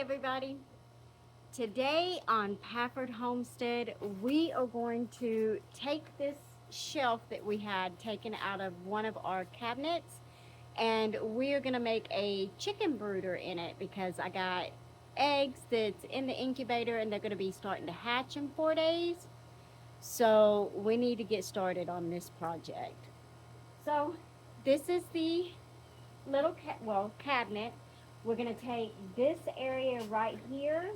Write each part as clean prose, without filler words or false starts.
everybody. Today on Pafford Homestead, we are going to take this shelf that we had taken out of one of our cabinets, and we are going to make a chicken brooder in it because I got eggs that's in the incubator and they're going to be starting to hatch in 4 days. So we need to get started on this project. So this is the little cabinet. We're going to take this area right here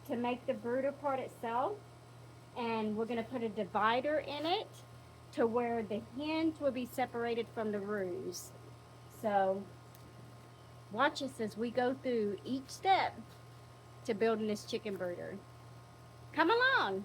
to make the brooder part itself, and we're going to put a divider in it to where the hens will be separated from the roos. So watch us as we go through each step to building this chicken brooder. Come along.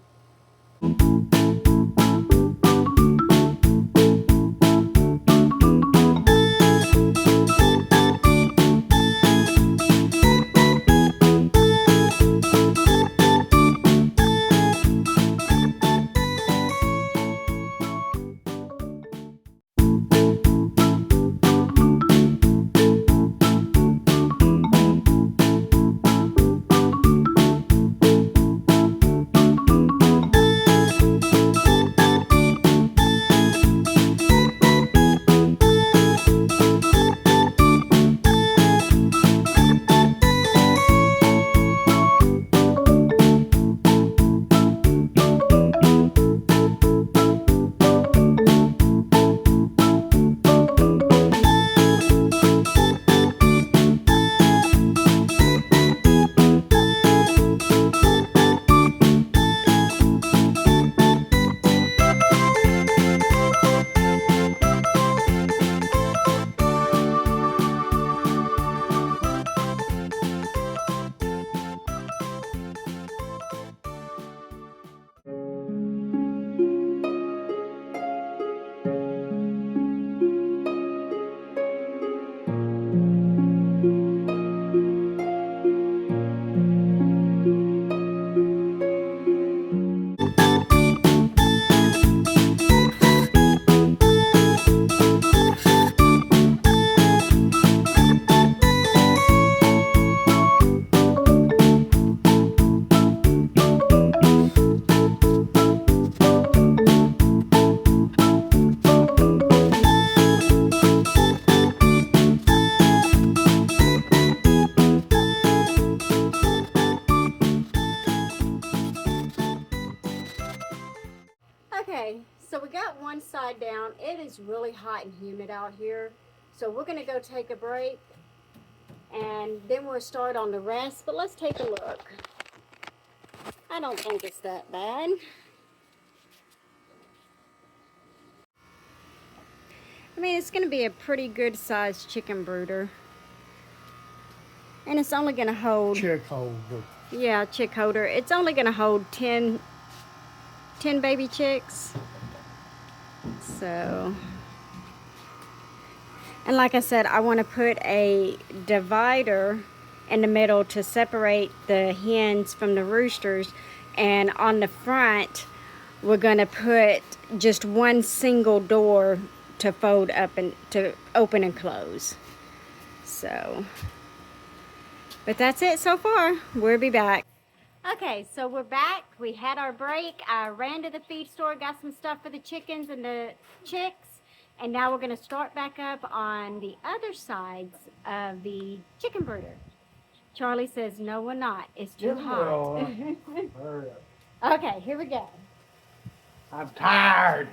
Okay, so we got one side down. It is really hot and humid out here. So we're going to go take a break and then we'll start on the rest. But let's take a look. I don't think it's that bad. I mean, it's going to be a pretty good sized chicken brooder. And it's only going to hold... Chick holder. Yeah, chick holder. It's only going to hold 10 baby chicks. So, and like I said, I want to put a divider in the middle to separate the hens from the roosters, and on the front we're going to put just one single door to fold up and to open and close. So, but that's it so far. We'll be back. Okay, so we're back. We had our break. I ran to the feed store, got some stuff for the chickens and the chicks, and now we're going to start back up on the other sides of the chicken brooder. Charlie says, no, we're not. It's too hot. Hurry up. Okay, here we go. I'm tired.